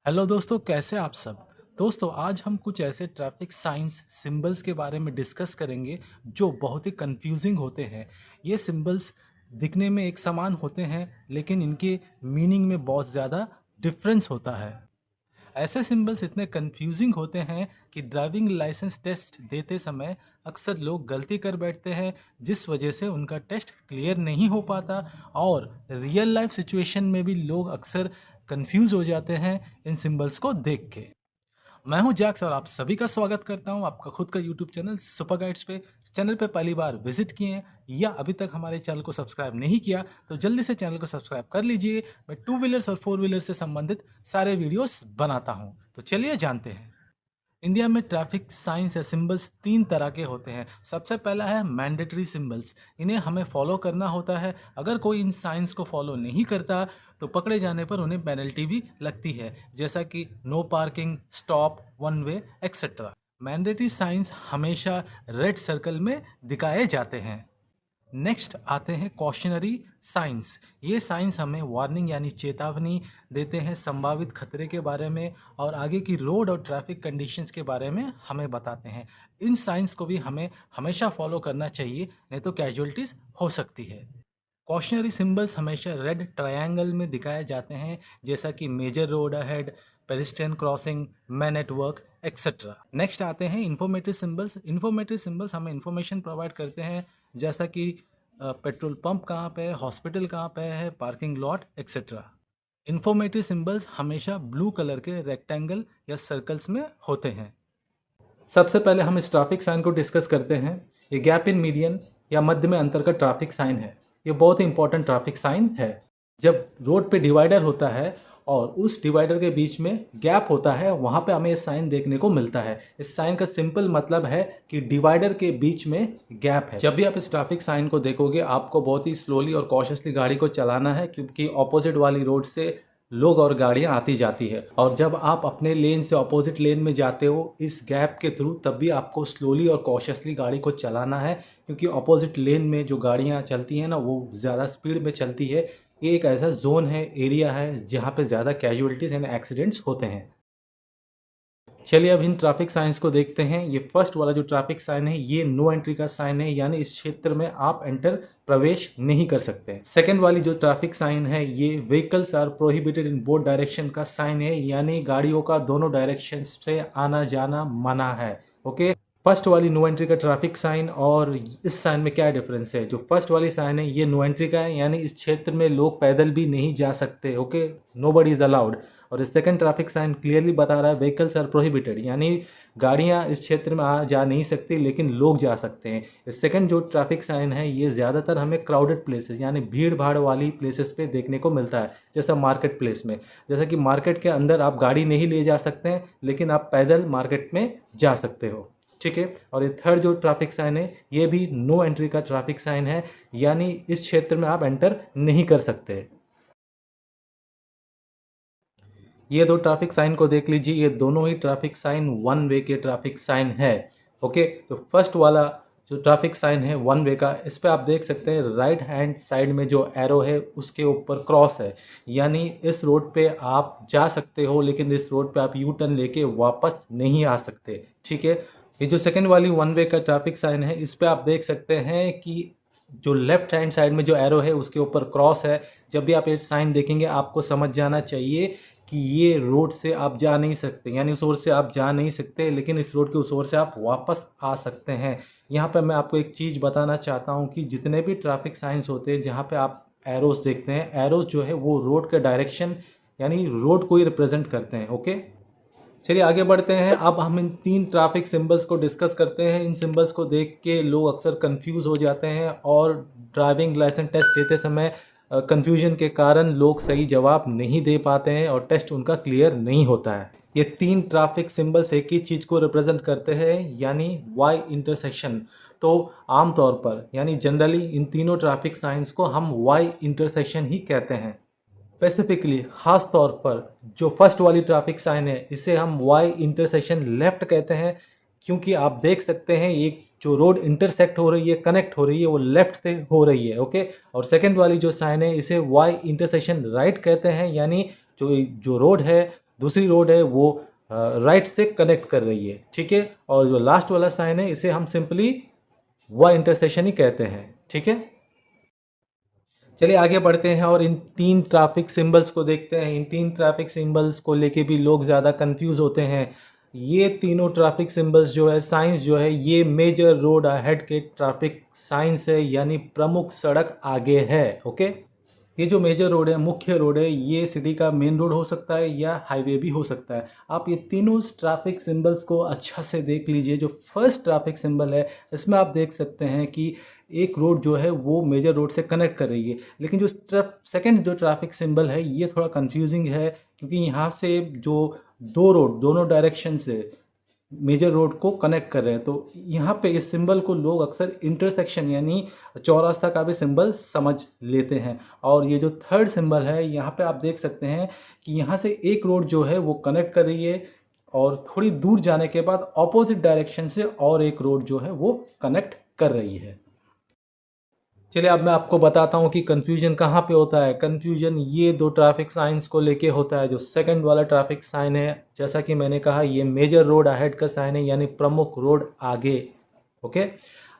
Hello दोस्तों, कैसे आप सब। दोस्तों, आज हम कुछ ऐसे ट्रैफिक साइंस सिंबल्स के बारे में डिस्कस करेंगे जो बहुत ही कंफ्यूजिंग होते हैं। ये सिंबल्स दिखने में एक समान होते हैं, लेकिन इनके मीनिंग में बहुत ज़्यादा डिफरेंस होता है। ऐसे सिंबल्स इतने कंफ्यूजिंग होते हैं कि ड्राइविंग लाइसेंस टेस्ट देते समय अक्सर लोग गलती कर बैठते हैं, जिस वजह से उनका टेस्ट क्लियर नहीं हो पाता। और रियल लाइफ सिचुएशन में भी लोग अक्सर कंफ्यूज हो जाते हैं इन सिंबल्स को देख के। मैं हूं जैक्स और आप सभी का स्वागत करता हूं आपका खुद का यूट्यूब चैनल सुपर गाइड्स पे। चैनल पे पहली बार विजिट किए हैं या अभी तक हमारे चैनल को सब्सक्राइब नहीं किया तो जल्दी से चैनल को सब्सक्राइब कर लीजिए। मैं टू व्हीलर्स और फोर व्हीलर से संबंधित सारे वीडियोस बनाता हूं। तो चलिए जानते हैं। इंडिया में ट्रैफिक साइंस या सिंबल्स तीन तरह के होते हैं। सबसे पहला है मैंडेटरी सिंबल्स। इन्हें हमें फॉलो करना होता है। अगर कोई इन साइंस को फॉलो नहीं करता तो पकड़े जाने पर उन्हें पेनल्टी भी लगती है, जैसा कि no parking, stop, one way etcetera. Mandatory signs हमेशा रेड सर्कल में दिखाए जाते हैं। नेक्स्ट आते हैं कॉशनरी साइंस। ये साइंस हमें वार्निंग यानी चेतावनी देते हैं संभावित खतरे के बारे में और आगे की रोड और ट्रैफिक कंडीशंस के बारे में हमें बताते हैं। इन साइंस को भी हमें हमेशा फॉलो करना चाहिए, नहीं तो कैजुअलिटीज हो सकती है। कॉशनरी सिंबल्स हमेशा रेड ट्रायंगल में दिखाए जाते हैं, जैसा कि major road ahead, pedestrian crossing, man at work etcetera. Next आते हैं इंफॉर्मेटिव सिंबल्स। इंफॉर्मेटिव सिंबल्स हमें इंफॉर्मेशन प्रोवाइड करते हैं, जैसा कि पेट्रोल पंप कहाँ पे है, हॉस्पिटल कहाँ पे है, parking lot etcetera. Informative symbols हमेशा ब्लू कलर के रेक्टेंगल या सर्कल्स में होते हैं। सबसे पहले हम इस ट्रैफिक साइन को डिस्कस करते हैं। ये गैप इन मीडियन या मध्य में अंतर का ट्रैफिक साइन है। ये बहुत ही इंपॉर्टेंट ट्रैफिक साइन है। जब रोड पे डिवाइडर होता है और उस डिवाइडर के बीच में गैप होता है, वहाँ पे हमें ये साइन देखने को मिलता है। इस साइन का सिंपल मतलब है कि डिवाइडर के बीच में गैप है। जब भी आप इस ट्रैफिक साइन को देखोगे, आपको बहुत ही स्लोली और कॉशियसली गाड़ी को चलाना है, क्योंकि ऑपोजिट वाली रोड से लोग और गाड़ियां आती जाती है। और जब आप अपने लेन से अपोजिट लेन में जाते हो इस गैप के थ्रू, तब भी आपको स्लोली और कॉशियसली गाड़ी को चलाना है, क्योंकि अपोजिट लेन में जो गाड़ियां चलती हैं ना, वो ज़्यादा स्पीड में चलती है। ये एक ऐसा जोन है, एरिया है, जहाँ पे ज़्यादा कैजुअलिटीज़ एंड एक्सीडेंट्स होते हैं। चलिए अब इन ट्रैफिक साइंस को देखते हैं। ये फर्स्ट वाला जो ट्रैफिक साइन है, ये नो एंट्री का साइन है, यानी इस क्षेत्र में आप एंटर प्रवेश नहीं कर सकते। सेकंड वाली जो ट्रैफिक साइन है, ये vehicles are prohibited in both direction का साइन है, यानी गाड़ियों का दोनों डायरेक्शन से आना जाना मना है। ओके। फर्स्ट वाली नो एंट्री का ट्रैफिक साइन और इस साइन में क्या डिफरेंस है। जो फर्स्ट वाली साइन है, ये नो एंट्री का है, यानी इस क्षेत्र में लोग पैदल भी नहीं जा सकते। Okay, nobody is allowed. और इस सेकंड ट्रैफिक साइन क्लियरली बता रहा है व्हीकल्स आर प्रोहिबिटेड, यानी गाड़ियां इस क्षेत्र में आ जा नहीं सकती, लेकिन लोग जा सकते हैं। इस सेकंड जो ट्रैफिक साइन है, ये ज़्यादातर हमें क्राउडेड प्लेसेस यानी भीड़ भाड़ वाली प्लेसेस पे देखने को मिलता है, जैसा मार्केट प्लेस में। जैसा कि मार्केट के अंदर आप गाड़ी नहीं ले जा सकते हैं, लेकिन आप पैदल मार्केट में जा सकते हो। ठीक है। और ये थर्ड जो ट्रैफिक साइन है, ये भी नो एंट्री का ट्रैफिक साइन है, यानी इस क्षेत्र में आप एंटर नहीं कर सकते। ये दो ट्रैफिक साइन को देख लीजिए, ये दोनों ही ट्रैफिक साइन वन वे के ट्रैफिक साइन है। ओके, तो फर्स्ट वाला जो ट्रैफिक साइन है वन वे का, इस पे आप देख सकते हैं राइट हैंड साइड में जो एरो है उसके ऊपर क्रॉस है, यानी इस रोड पे आप जा सकते हो, लेकिन इस रोड पे आप यू टर्न लेके वापस नहीं आ सकते। ठीक है। ये जो सेकंड वाली वन वे का ट्रैफिक साइन है, इस पे आप देख सकते हैं कि जो लेफ्ट हैंड साइड में जो एरो है उसके ऊपर क्रॉस है। जब भी आप ये साइन देखेंगे, आपको समझ जाना चाहिए कि ये रोड से आप जा नहीं सकते, यानी उस रोड से आप जा नहीं सकते, लेकिन इस रोड के उस ओर से आप वापस आ सकते हैं। यहाँ पे मैं आपको एक चीज़ बताना चाहता हूँ कि जितने भी ट्रैफिक साइंस होते हैं जहाँ पे आप एरोस देखते हैं, एरोस जो है वो रोड के डायरेक्शन यानी रोड को ही रिप्रेजेंट करते हैं। ओके, चलिए आगे बढ़ते हैं। अब हम इन तीन ट्रैफिक सिंबल्स को डिस्कस करते हैं। इन सिंबल्स को देख के लोग अक्सर कंफ्यूज हो जाते हैं और ड्राइविंग लाइसेंस टेस्ट देते समय कंफ्यूजन के कारण लोग सही जवाब नहीं दे पाते हैं और टेस्ट उनका क्लियर नहीं होता है। ये तीन ट्रैफिक सिंबल्स एक ही चीज़ को रिप्रेजेंट करते हैं, यानी वाई इंटरसेक्शन। तो आमतौर पर यानी जनरली इन तीनों ट्रैफिक साइंस को हम वाई इंटरसेक्शन ही कहते हैं। स्पेसिफिकली खास तौर पर जो फर्स्ट वाली ट्रैफिक साइन है, इसे हम वाई इंटरसेक्शन लेफ्ट कहते हैं, क्योंकि आप देख सकते हैं एक जो रोड इंटरसेक्ट हो रही है, कनेक्ट हो रही है, वो लेफ्ट से हो रही है। ओके। और सेकंड वाली जो साइन है, इसे वाई इंटरसेक्शन राइट कहते हैं, यानी जो जो रोड है दूसरी रोड है वो राइट से कनेक्ट कर रही है, ठीक है। और जो लास्ट वाला साइन है इसे हम सिंपली वह इंटरसेक्शन ही कहते हैं, ठीक है। चलिए आगे बढ़ते हैं और इन तीन ट्रैफिक सिंबल्स को देखते हैं। इन तीन ट्रैफिक सिंबल्स को लेके भी लोग ज़्यादा कंफ्यूज होते हैं। ये तीनों ट्रैफिक सिंबल्स जो है, साइंस जो है, ये मेजर रोड अहेड के ट्रैफिक साइंस है, यानी प्रमुख सड़क आगे है, ओके। ये जो मेजर रोड है, मुख्य रोड है, ये सिटी का मेन रोड हो सकता है या हाईवे भी हो सकता है। आप ये तीनों ट्रैफिक सिंबल्स को अच्छा से देख लीजिए। जो फर्स्ट ट्रैफिक सिंबल है इसमें आप देख सकते हैं कि एक रोड जो है वो मेजर रोड से कनेक्ट कर रही है। लेकिन जो सेकंड जो ट्रैफिक सिंबल है ये थोड़ा कंफ्यूजिंग है, क्योंकि यहाँ से जो दो रोड दोनों डायरेक्शन से मेजर रोड को कनेक्ट कर रहे हैं, तो यहाँ पे इस सिंबल को लोग अक्सर इंटरसेक्शन यानी चौरास्ता का भी सिंबल समझ लेते हैं। और ये जो थर्ड सिंबल है यहाँ पे आप देख सकते हैं कि यहाँ से एक रोड जो है वो कनेक्ट कर रही है, और थोड़ी दूर जाने के बाद ऑपोजिट डायरेक्शन से और एक रोड जो है वो कनेक्ट कर रही है। चलिए अब मैं आपको बताता हूँ कि कन्फ्यूजन कहाँ पे होता है। कन्फ्यूजन ये दो ट्रैफिक साइंस को लेके होता है। जो सेकंड वाला ट्रैफिक साइन है, जैसा कि मैंने कहा, ये मेजर रोड अहेड का साइन है, यानी प्रमुख रोड आगे, ओके।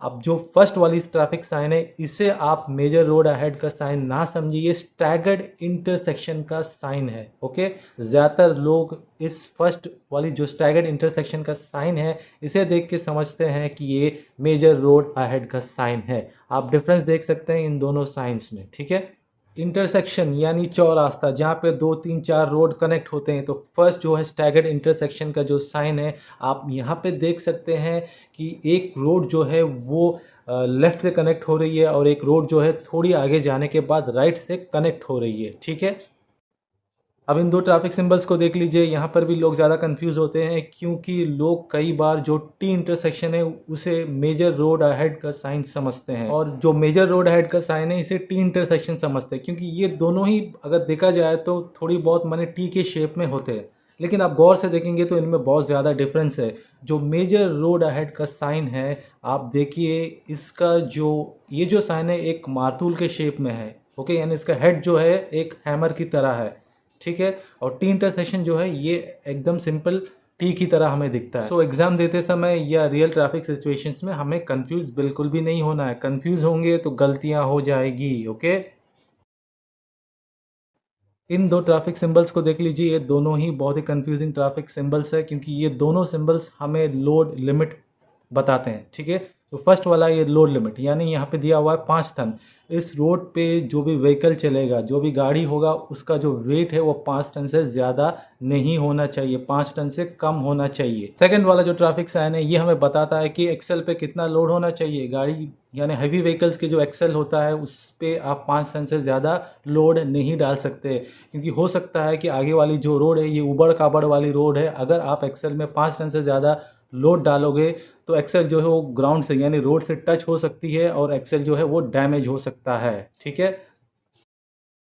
अब जो फर्स्ट वाली ट्रैफिक साइन है इसे आप मेजर रोड अहेड का साइन ना समझिए, ये स्टैगर्ड इंटरसेक्शन का साइन है, ओके। ज़्यादातर लोग इस फर्स्ट वाली जो स्टैगर्ड इंटरसेक्शन का साइन है इसे देख के समझते हैं कि ये मेजर रोड अहेड का साइन है। आप डिफरेंस देख सकते हैं इन दोनों साइंस में, ठीक है। इंटरसेक्शन यानी चौरास्ता, जहाँ पे दो तीन चार रोड कनेक्ट होते हैं, तो फर्स्ट जो है स्टैगर्ड इंटरसेक्शन का जो साइन है, आप यहाँ पे देख सकते हैं कि एक रोड जो है वो लेफ़्ट से कनेक्ट हो रही है और एक रोड जो है थोड़ी आगे जाने के बाद राइट से कनेक्ट हो रही है, ठीक है। अब इन दो ट्रैफिक सिंबल्स को देख लीजिए। यहाँ पर भी लोग ज़्यादा कंफ्यूज होते हैं, क्योंकि लोग कई बार जो टी इंटरसेक्शन है उसे मेजर रोड अहेड का साइन समझते हैं, और जो मेजर रोड अहेड का साइन है इसे टी इंटरसेक्शन समझते हैं, क्योंकि ये दोनों ही अगर देखा जाए तो थोड़ी बहुत माने टी के शेप में होते हैं। लेकिन आप गौर से देखेंगे तो इनमें बहुत ज़्यादा डिफरेंस है। जो मेजर रोड अहेड का साइन है, आप देखिए इसका जो ये जो साइन है एक मार्तूल के शेप में है, ओके, यानी इसका हेड जो है एक हैमर की तरह है, ठीक है। और टी इंटरसेक्शन जो है ये एकदम सिंपल टी की तरह हमें दिखता है। सो एग्ज़ाम देते समय या रियल ट्रैफिक सिचुएशंस में हमें कंफ्यूज बिल्कुल भी नहीं होना है। कंफ्यूज होंगे तो गलतियां हो जाएगी, ओके। इन दो ट्रैफिक सिंबल्स को देख लीजिए। ये दोनों ही बहुत ही कंफ्यूजिंग ट्रैफिक सिंबल्स है, क्योंकि ये दोनों सिंबल्स हमें लोड लिमिट बताते हैं, ठीक है। तो फर्स्ट वाला ये लोड लिमिट, यानी यहाँ पे दिया हुआ है 5 टन। इस रोड पे जो भी व्हीकल चलेगा, जो भी गाड़ी होगा, उसका जो वेट है वो 5 टन से ज़्यादा नहीं होना चाहिए, 5 टन से कम होना चाहिए। सेकंड वाला जो ट्रैफिक साइन है ये हमें बताता है कि एक्सेल पे कितना लोड होना चाहिए। गाड़ी यानी हैवी व्हीकल्स के जो एक्सेल होता है उस पे आप 5 टन से ज़्यादा लोड नहीं डाल सकते, क्योंकि हो सकता है कि आगे वाली जो रोड है ये उबड़ खाबड़ वाली रोड है। अगर आप एक्सेल में 5 टन से ज़्यादा लोड डालोगे तो एक्सेल जो है वो ग्राउंड से यानी रोड से टच हो सकती है और एक्सेल जो है वो डैमेज हो सकता है, ठीक है।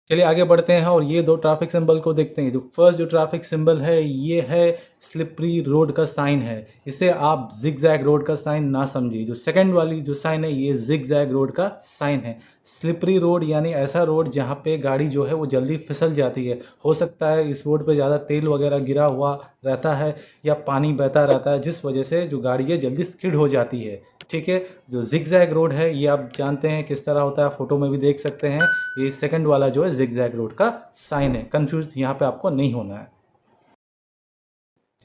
चलिए आगे बढ़ते हैं और ये दो ट्रैफिक सिंबल को देखते हैं। जो फर्स्ट जो ट्रैफिक सिंबल है ये है स्लिपरी रोड का साइन है, इसे आप जिगजैग रोड का साइन ना समझिए। जो सेकंड वाली जो साइन है ये जिगजैग रोड का साइन है। स्लिपरी रोड यानी ऐसा रोड जहाँ पे गाड़ी जो है वो जल्दी फिसल जाती है। हो सकता है इस रोड पे ज़्यादा तेल वगैरह गिरा हुआ रहता है या पानी बहता रहता है, जिस वजह से जो गाड़ी है जल्दी स्किड हो जाती है, ठीक है। जो जिगजैग रोड है ये आप जानते हैं किस तरह होता है, फोटो में भी देख सकते हैं। ये सेकंड वाला जो है जिगजैग रोड का साइन है। कंफ्यूज यहाँ पे आपको नहीं होना है।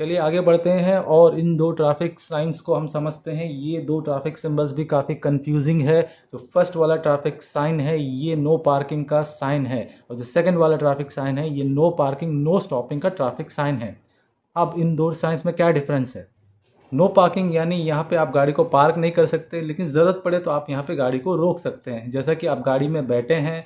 चलिए आगे बढ़ते हैं और इन दो ट्रैफिक साइंस को हम समझते हैं। ये दो ट्रैफिक सिंबल्स भी काफ़ी कंफ्यूजिंग है। तो फर्स्ट वाला ट्रैफिक साइन है ये नो पार्किंग का साइन है, और जो सेकंड वाला ट्रैफिक साइन है ये नो पार्किंग नो स्टॉपिंग का ट्रैफिक साइन है। अब इन दो साइंस में क्या डिफरेंस है? नो पार्किंग यानी यहाँ पे आप गाड़ी को पार्क नहीं कर सकते, लेकिन ज़रूरत पड़े तो आप यहाँ पे गाड़ी को रोक सकते हैं। जैसा कि आप गाड़ी में बैठे हैं,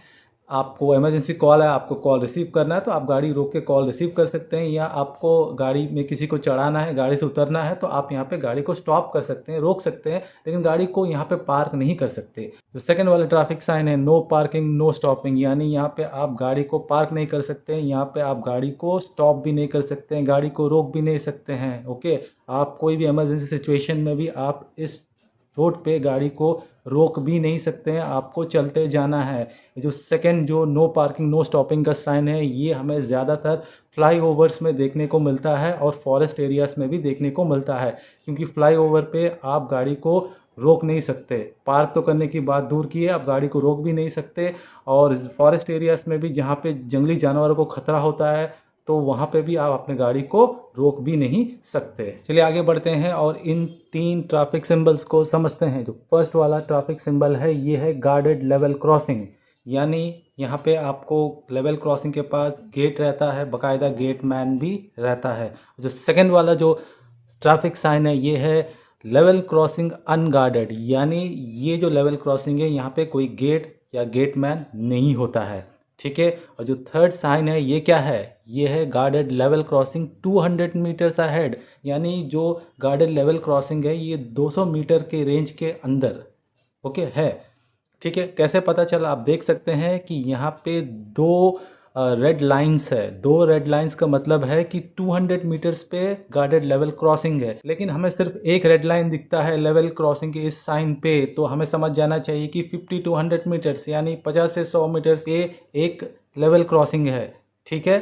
आपको इमरजेंसी कॉल है, आपको कॉल रिसीव करना है, तो आप गाड़ी रोक के कॉल रिसीव कर सकते हैं। या आपको गाड़ी में किसी को चढ़ाना है, गाड़ी से उतरना है, तो आप यहाँ पे गाड़ी को स्टॉप कर सकते हैं, रोक सकते हैं, लेकिन गाड़ी को यहाँ पे पार्क नहीं कर सकते। तो सेकंड वाला ट्रैफिक साइन है नो पार्किंग नो स्टॉपिंग, यानी यहाँ पे आप गाड़ी को पार्क नहीं कर सकते हैं, यहाँ पे आप गाड़ी को स्टॉप भी नहीं कर सकते हैं, गाड़ी को रोक भी नहीं सकते हैं, ओके। आप कोई भी इमरजेंसी सिचुएशन में भी आप इस रोड पे गाड़ी को रोक भी नहीं सकते हैं, आपको चलते जाना है। जो सेकंड जो नो पार्किंग नो स्टॉपिंग का साइन है, ये हमें ज़्यादातर फ्लाईओवर्स में देखने को मिलता है और फॉरेस्ट एरियाज़ में भी देखने को मिलता है, क्योंकि फ्लाईओवर पे आप गाड़ी को रोक नहीं सकते। पार्क तो करने की बात दूर की है, आप गाड़ी को रोक भी नहीं सकते। और फॉरेस्ट एरियाज़ में भी जहाँ पे जंगली जानवरों को खतरा होता है, तो वहाँ पे भी आप अपने गाड़ी को रोक भी नहीं सकते। चलिए आगे बढ़ते हैं और इन 3 ट्रैफिक सिंबल्स को समझते हैं। जो फर्स्ट वाला ट्रैफिक सिंबल है, ये है गार्डेड लेवल क्रॉसिंग, यानी यहाँ पे आपको लेवल क्रॉसिंग के पास गेट रहता है, बाकायदा गेट मैन भी रहता है। जो सेकंड वाला जो ट्रैफिक साइन है, ये है लेवल क्रॉसिंग अनगार्डेड, यानी ये जो लेवल क्रॉसिंग है, यहाँ पे कोई गेट या गेटमैन नहीं होता है। ठीक है। और जो थर्ड साइन है, ये क्या है? ये है guarded level crossing 200 meters ahead, यानी जो गार्डेड लेवल क्रॉसिंग है, ये 200 मीटर के रेंज के अंदर ओके है। ठीक है। कैसे पता चला? आप देख सकते हैं कि यहाँ पे 2 रेड लाइंस है। 2 रेड लाइंस का मतलब है कि 200 मीटर्स पे गार्डेड लेवल क्रॉसिंग है, लेकिन हमें सिर्फ एक रेड लाइन दिखता है लेवल क्रॉसिंग के इस साइन पे, तो हमें समझ जाना चाहिए कि 50 to 100 मीटर्स यानी 50 से 100 मीटर्स ये एक लेवल क्रॉसिंग है। ठीक है।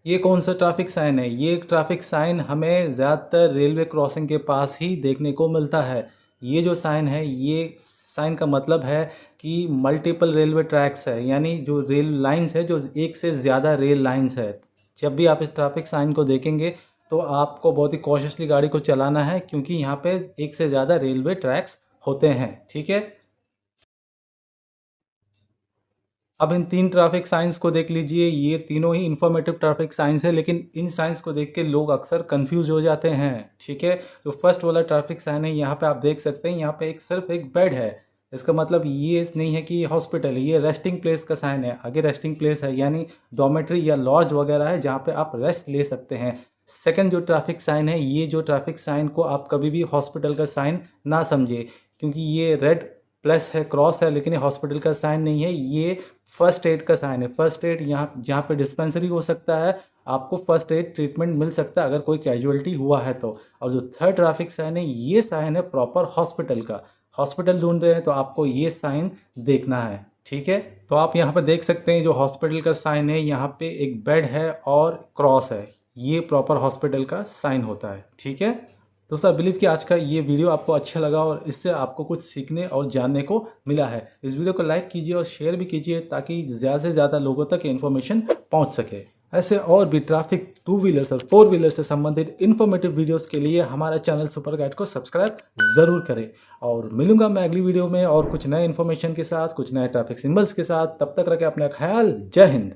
ये कौन सा ट्रैफिक साइन है? ये ट्रैफिक साइन हमें ज़्यादातर रेलवे क्रॉसिंग के पास ही देखने को मिलता है। ये जो साइन है, ये साइन का मतलब है कि मल्टीपल रेलवे ट्रैक्स है, यानी जो रेल लाइंस है, जो एक से ज़्यादा रेल लाइंस है। जब भी आप इस ट्रैफिक साइन को देखेंगे तो आपको बहुत ही कॉशियसली गाड़ी को चलाना है, क्योंकि यहाँ पे एक से ज़्यादा रेलवे ट्रैक्स होते हैं। ठीक है। अब इन 3 ट्रैफिक साइंस को देख लीजिए। ये तीनों ही इंफॉर्मेटिव ट्रैफिक साइंस है, लेकिन इन साइंस को देख के लोग अक्सर कंफ्यूज हो जाते हैं। ठीक है। जो फर्स्ट वाला ट्रैफिक साइन है, यहाँ पे आप देख सकते हैं, यहाँ पे सिर्फ एक बेड है। इसका मतलब ये नहीं है कि ये हॉस्पिटल है, ये रेस्टिंग प्लेस का साइन है। आगे रेस्टिंग प्लेस है, यानी डॉर्मेट्री या लॉज वगैरह है, जहाँ पे आप रेस्ट ले सकते हैं। सेकेंड जो ट्रैफिक साइन है, ये जो ट्रैफिक साइन को आप कभी भी हॉस्पिटल का साइन ना समझिए, क्योंकि ये रेड प्लस है, क्रॉस है, लेकिन ये हॉस्पिटल का साइन नहीं है। ये फर्स्ट एड का साइन है। फर्स्ट एड यहाँ जहाँ पे डिस्पेंसरी हो सकता है, आपको फर्स्ट एड ट्रीटमेंट मिल सकता है अगर कोई कैजुअलिटी हुआ है तो। और जो थर्ड ट्रैफिक साइन है, ये साइन है प्रॉपर हॉस्पिटल का। हॉस्पिटल ढूंढ रहे हैं तो आपको ये साइन देखना है। ठीक है। तो आप यहाँ पे देख सकते हैं, जो हॉस्पिटल का साइन है, यहाँ पे एक बेड है और क्रॉस है, ये प्रॉपर हॉस्पिटल का साइन होता है। ठीक है। दोस्तों, आई बिलीव कि आज का ये वीडियो आपको अच्छा लगा और इससे आपको कुछ सीखने और जानने को मिला है। इस वीडियो को लाइक कीजिए और शेयर भी कीजिए, ताकि ज़्यादा से ज़्यादा लोगों तक इन्फॉर्मेशन पहुंच सके। ऐसे और भी ट्रैफिक 2 व्हीलर्स और 4 व्हीलर से संबंधित इन्फॉर्मेटिव वीडियोस के लिए हमारा चैनल सुपर गाइड को सब्सक्राइब ज़रूर करें। और मिलूंगा मैं अगली वीडियो में और कुछ नए इन्फॉर्मेशन के साथ, कुछ नए ट्रैफिक सिंबल्स के साथ। तब तक रखें अपना ख्याल। जय हिंद।